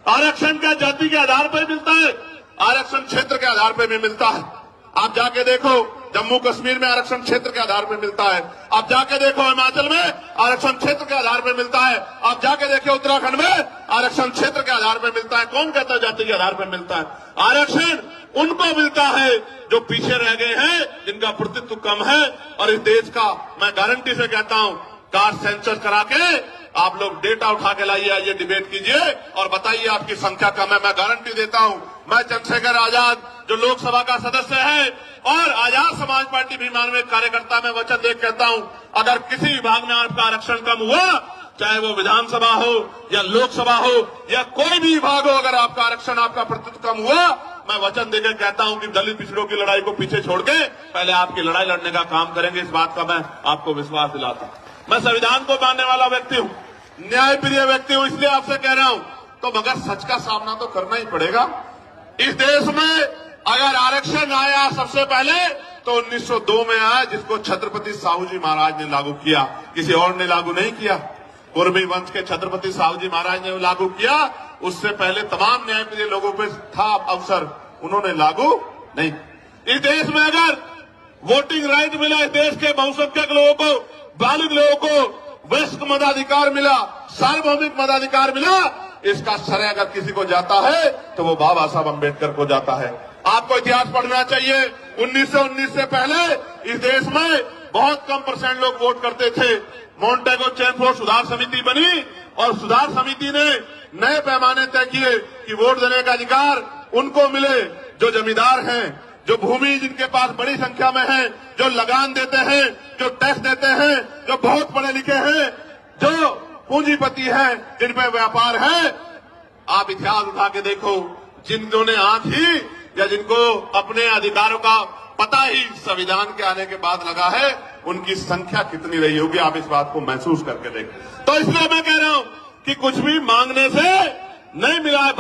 आरक्षण क्या जाति के आधार पर मिलता है, आरक्षण क्षेत्र के आधार पर भी मिलता है। आप जाके देखो जम्मू कश्मीर में आरक्षण क्षेत्र के आधार पर मिलता है, आप जाके देखो हिमाचल में आरक्षण क्षेत्र के आधार पर मिलता है, आप जाके देखो उत्तराखंड में आरक्षण क्षेत्र के आधार पर मिलता है। कौन कहता है जाति के आधार पर मिलता है? आरक्षण उनको मिलता है जो पीछे रह गए हैं, जिनका प्रतित्व कम है। और इस देश का मैं गारंटी से कहता हूं, कास्ट सेंसस करा के आप लोग डेटा उठा के लाइए, आइए डिबेट कीजिए और बताइए आपकी संख्या कम है। मैं गारंटी देता हूं, मैं चंद्रशेखर आजाद जो लोकसभा का सदस्य है और आजाद समाज पार्टी अभिमान में कार्यकर्ता में वचन दे कहता हूं, अगर किसी विभाग में आपका आरक्षण कम हुआ, चाहे वो विधानसभा हो या लोकसभा हो या कोई भी विभाग हो, अगर आपका आरक्षण आपका प्रतिशत कम हुआ, मैं वचन देकर कहता हूं कि दलित पिछड़ों की लड़ाई को पीछे छोड़ के पहले आपकी लड़ाई लड़ने का काम करेंगे। इस बात का मैं आपको विश्वास दिलाता हूं। मैं संविधान को मानने वाला व्यक्ति हूं, न्यायप्रिय व्यक्ति हूं, इसलिए आपसे कह रहा हूं, तो मगर सच का सामना तो करना ही पड़ेगा। इस देश में अगर आरक्षण आया सबसे पहले तो 1902 में आया, जिसको छत्रपति साहू जी महाराज ने लागू किया, किसी और ने लागू नहीं किया। कुर्मी वंश के छत्रपति साहू जी महाराज ने लागू किया, उससे पहले तमाम न्यायप्रिय लोगों पे था अवसर, उन्होंने लागू नहीं। इस देश में अगर वोटिंग राइट मिला, इस देश के बहुसंख्यक लोगों को, बालिग लोगों को वयस्क मताधिकार मिला, सार्वभौमिक मताधिकार मिला, इसका श्रेय अगर किसी को जाता है तो वो बाबा साहब अम्बेडकर को जाता है। आपको इतिहास पढ़ना चाहिए। 1919 से पहले इस देश में बहुत कम % लोग वोट करते थे। मोंटेगो चैनफोर्ड सुधार समिति बनी और सुधार समिति ने नए पैमाने तय किए कि वोट देने का अधिकार उनको मिले जो जमींदार हैं, जो भूमि जिनके पास बड़ी संख्या में है, जो लगान देते हैं, जो टैक्स देते हैं, जो बहुत पढ़े लिखे हैं, जो पूंजीपति हैं, जिन पे व्यापार है। आप इतिहास उठा के देखो, जिन्होंने आंख ही या जिनको अपने अधिकारों का पता ही संविधान के आने के बाद लगा है, उनकी संख्या कितनी रही होगी, आप इस बात को महसूस करके देखें। तो इसलिए मैं कह रहा हूं कि कुछ भी मांगने से नहीं मिला है।